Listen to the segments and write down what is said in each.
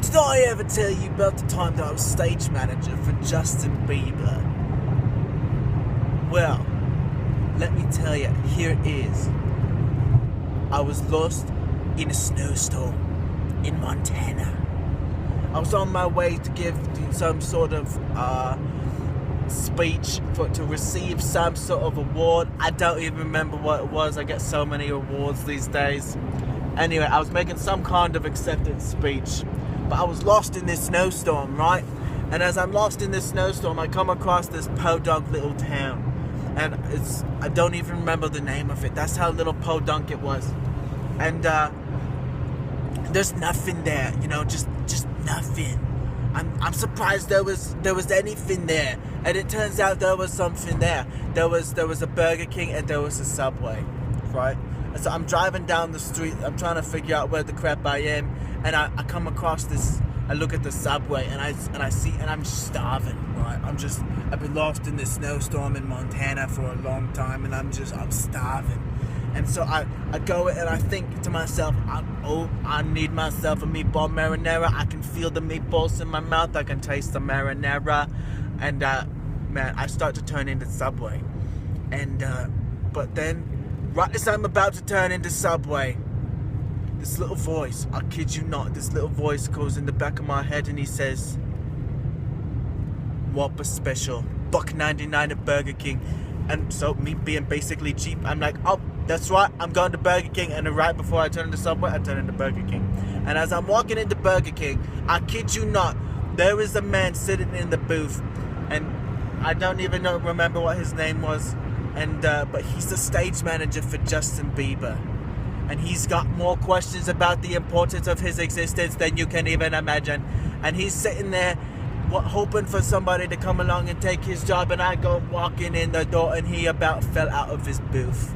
Did I ever tell you about the time that I was stage manager for Justin Bieber? Well, let me tell you, here it is. I was lost in a snowstorm in Montana. I was on my way to give some sort of speech to receive some sort of award. I don't even remember what it was. I get so many awards these days. Anyway, I was making some kind of acceptance speech, but I was lost in this snowstorm, right? And as I'm lost in this snowstorm, I come across this podunk little town. And I don't even remember the name of it. That's how little podunk it was. And there's nothing there, just nothing. I'm surprised there was anything there. And it turns out there was something there. There was a Burger King and there was a Subway, right? And so I'm driving down the street. I'm trying to figure out where the crap I am, and I come across this. I look at the Subway and I see, and I'm starving, right? I've been lost in this snowstorm in Montana for a long time, and I'm starving. And so I go and I think to myself, I need myself a meatball marinara. I can feel the meatballs in my mouth. I can taste the marinara. And man, I start to turn into Subway. And but then, right as I'm about to turn into Subway, this little voice, I kid you not, this little voice goes in the back of my head and he says, Whopper special, $1.99 at Burger King. And so me being basically cheap, I'm like, oh, that's right, I'm going to Burger King. And right before I turn into Subway, I turn into Burger King. And as I'm walking into Burger King, I kid you not, there is a man sitting in the booth, and I don't even remember what his name was. And but he's the stage manager for Justin Bieber. And he's got more questions about the importance of his existence than you can even imagine. And he's sitting there hoping for somebody to come along and take his job. And I go walking in the door and he about fell out of his booth.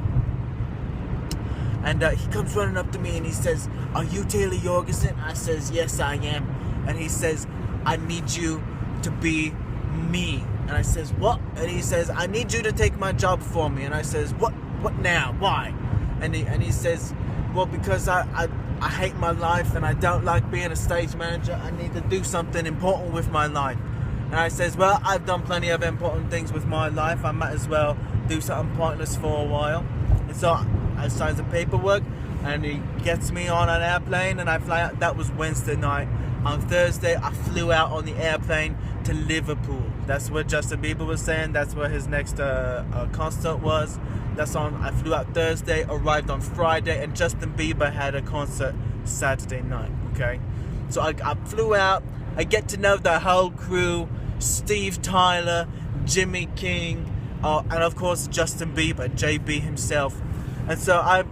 And he comes running up to me and he says, "Are you Taylor Jorgensen?" I says, "Yes, I am." And he says, "I need you to be me." And I says, "What?" And he says, "I need you to take my job for me." And I says, What now? Why?" And he says, "Well, because I hate my life and I don't like being a stage manager. I need to do something important with my life." And I says, "Well, I've done plenty of important things with my life. I might as well do something pointless for a while." And so I sign the paperwork and he gets me on an airplane and I fly out. That was Wednesday night. On Thursday, I flew out on the airplane to Liverpool. That's where Justin Bieber was saying. That's where his next concert was. I flew out Thursday, arrived on Friday, and Justin Bieber had a concert Saturday night, okay? So I flew out, I get to know the whole crew, Steve Tyler, Jimmy King, and of course Justin Bieber, JB himself. And so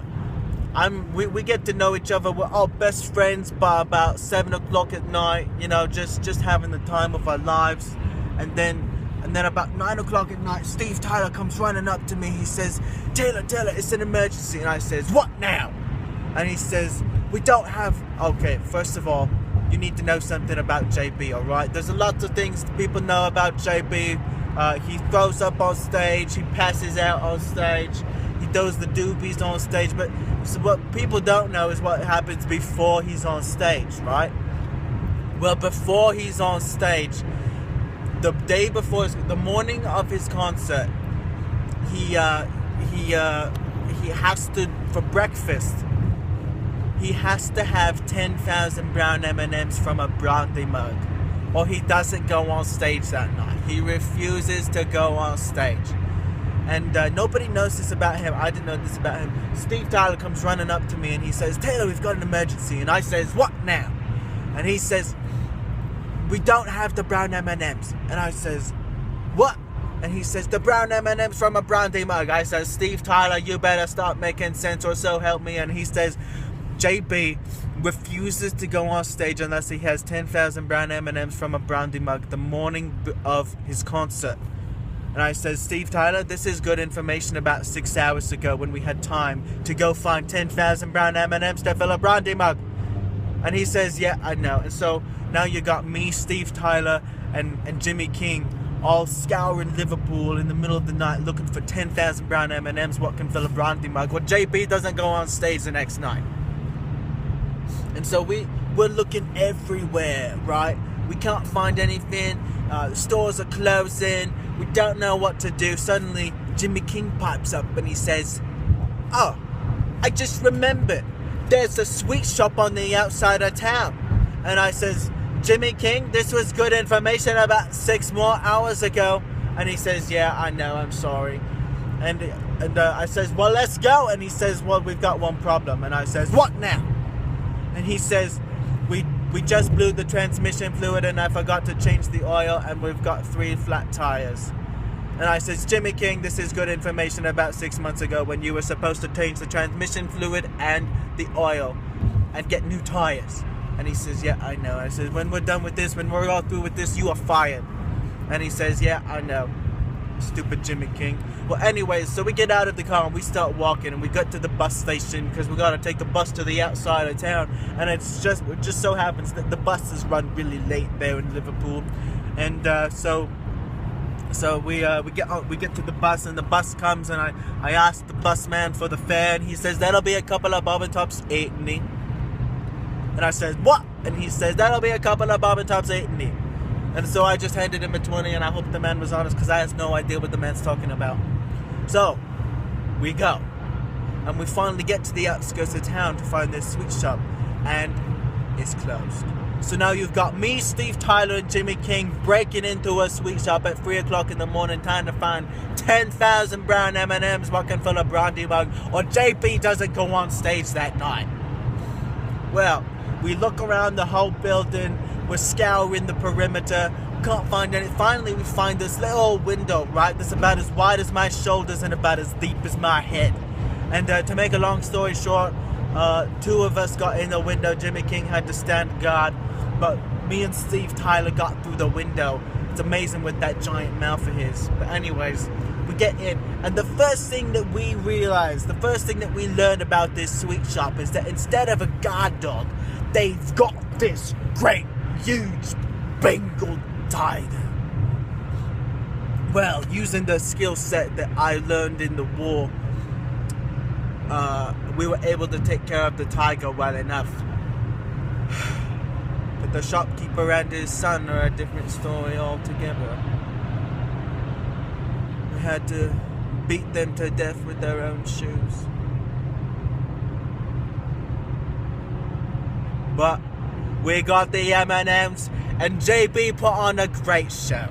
we get to know each other. We're all best friends by about 7 o'clock at night, just having the time of our lives. And then about 9 o'clock at night, Steve Tyler comes running up to me. He says, Taylor, it's an emergency." And I says, "What now?" And he says, "We don't have..." Okay, first of all, you need to know something about JB, alright? There's a lot of things people know about JB. He throws up on stage, he passes out on stage, he does the doobies on stage, but so what people don't know is what happens before he's on stage, right? Well, before he's on stage, the day before, the morning of his concert, he has to, for breakfast, he has to have 10,000 brown M&Ms from a brandy mug, or he doesn't go on stage that night. He refuses to go on stage. And nobody knows this about him. I didn't know this about him. Steve Tyler comes running up to me and he says, "Taylor, we've got an emergency." And I says, "What now?" And he says, "We don't have the brown M&Ms." And I says, "What?" And he says, "The brown M&Ms from a brandy mug." I says, "Steve Tyler, you better start making sense or so help me." And he says, "JB refuses to go on stage unless he has 10,000 brown M&Ms from a brandy mug the morning of his concert." And I says, "Steve Tyler, this is good information about 6 hours ago when we had time to go find 10,000 brown M&Ms to fill a brandy mug." And he says, "Yeah, I know." And so now you got me, Steve Tyler, and Jimmy King all scouring Liverpool in the middle of the night looking for 10,000 brown M&Ms what can fill a brandy mug. Well, JB doesn't go on stage the next night. And so we're looking everywhere, right? We can't find anything. The stores are closing. We don't know what to do. Suddenly, Jimmy King pipes up and he says, "Oh, I just remembered. There's a sweet shop on the outside of town." And I says, "Jimmy King, this was good information about 6 more hours ago." And he says, "Yeah, I know. I'm sorry." And I says, "Well, let's go." And he says, "Well, we've got one problem." And I says, "What now?" And he says, we just blew the transmission fluid and I forgot to change the oil and we've got 3 flat tires." And I says, "Jimmy King, this is good information about 6 months ago when you were supposed to change the transmission fluid and the oil and get new tires." And he says, "Yeah, I know." I says, "When we're done with this, when we're all through with this, you are fired." And he says, "Yeah, I know." Stupid Jimmy King. Well, anyways, so we get out of the car and we start walking and we get to the bus station because we got to take the bus to the outside of town. And it just so happens that the buses run really late there in Liverpool. And so we get to the bus and the bus comes and I ask the bus man for the fare and he says, "That'll be a couple of bob and tops 8 And I says, "What?" And he says, "That'll be a couple of bob and tops 8 And so I just handed him a 20 and I hope the man was honest because I have no idea what the man's talking about. So we go and we finally get to the outskirts of town to find this sweet shop and it's closed. So now you've got me, Steve Tyler and Jimmy King breaking into a sweet shop at 3 o'clock in the morning trying to find 10,000 brown M&Ms walking full of brandy mug or JP doesn't go on stage that night. Well, we look around the whole building. We're scouring the perimeter, can't find any. Finally, we find this little window, right? That's about as wide as my shoulders and about as deep as my head. And to make a long story short, 2 of us got in the window. Jimmy King had to stand guard, but me and Steve Tyler got through the window. It's amazing with that giant mouth of his. But anyways, we get in, and the first thing that we realized, the first thing that we learned about this sweet shop is that instead of a guard dog, they've got this great huge Bengal tiger. Well, using the skill set that I learned in the war, we were able to take care of the tiger well enough. But the shopkeeper and his son are a different story altogether. We had to beat them to death with their own shoes. But we got the M&Ms and JB put on a great show.